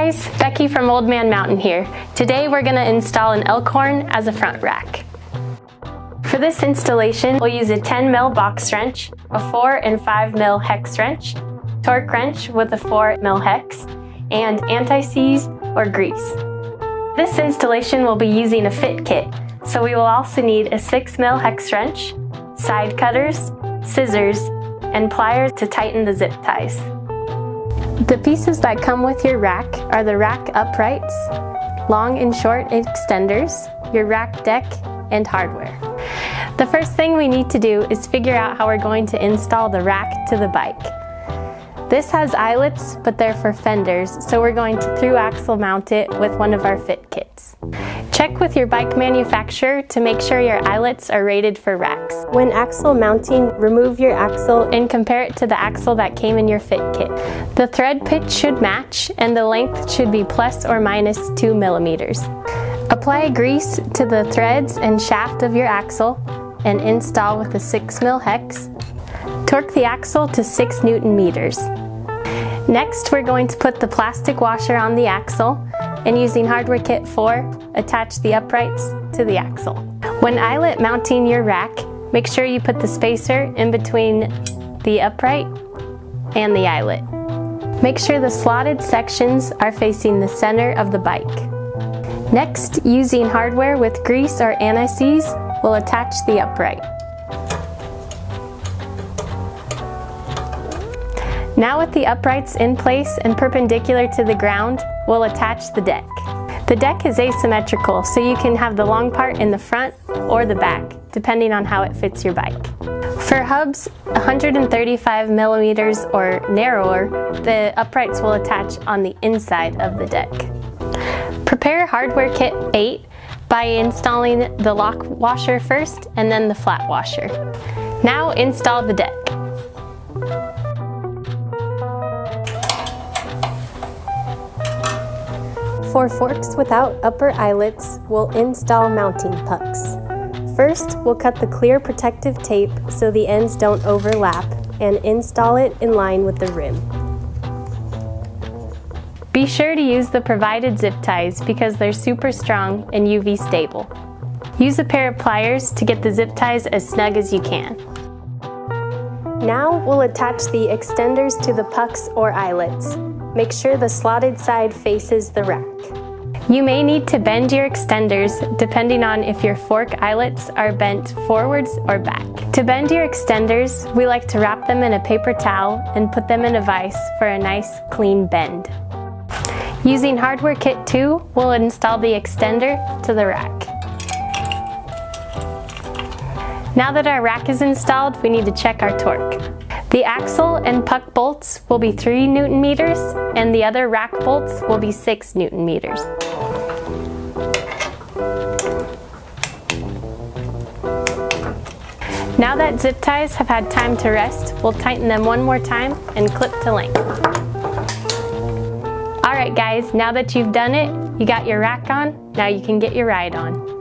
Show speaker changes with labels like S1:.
S1: guys, Becky from Old Man Mountain here. Today we're going to install an Elkhorn as a front rack. For this installation, we'll use a 10mm box wrench, a 4 and 5mm hex wrench, torque wrench with a 4mm hex, and anti-seize or grease. This installation will be using a fit kit, so we will also need a 6mm hex wrench, side cutters, scissors, and pliers to tighten the zip ties. The pieces that come with your rack are the rack uprights, long and short extenders, your rack deck, and hardware. The first thing we need to do is figure out how we're going to install the rack to the bike. This has eyelets, but they're for fenders, so we're going to through axle mount it with one of our fit kits. Check with your bike manufacturer to make sure your eyelets are rated for racks. When axle mounting, remove your axle and compare it to the axle that came in your fit kit. The thread pitch should match and the length should be plus or minus 2 millimeters. Apply grease to the threads and shaft of your axle and install with a 6mm hex. Torque the axle to 6 Newton meters. Next, we're going to put the plastic washer on the axle and using hardware kit 4, attach the uprights to the axle. When eyelet mounting your rack, make sure you put the spacer in between the upright and the eyelet. Make sure the slotted sections are facing the center of the bike. Next, using hardware with grease or anti-seize, we'll attach the upright. Now with the uprights in place and perpendicular to the ground, we'll attach the deck. The deck is asymmetrical, so you can have the long part in the front or the back, depending on how it fits your bike. For hubs 135 millimeters or narrower, the uprights will attach on the inside of the deck. Prepare hardware kit 8 by installing the lock washer first and then the flat washer. Now install the deck. For forks without upper eyelets, we'll install mounting pucks. First, we'll cut the clear protective tape so the ends don't overlap and install it in line with the rim. Be sure to use the provided zip ties because they're super strong and UV stable. Use a pair of pliers to get the zip ties as snug as you can. Now we'll attach the extenders to the pucks or eyelets. Make sure the slotted side faces the rack. You may need to bend your extenders depending on if your fork eyelets are bent forwards or back. To bend your extenders, we like to wrap them in a paper towel and put them in a vise for a nice clean bend. Using hardware kit 2, we'll install the extender to the rack. Now that our rack is installed, we need to check our torque. The axle and puck bolts will be 3 Newton meters and the other rack bolts will be 6 Newton meters. Now that zip ties have had time to rest, we'll tighten them one more time and clip to length. Alright guys, now that you've done it, you got your rack on, now you can get your ride on.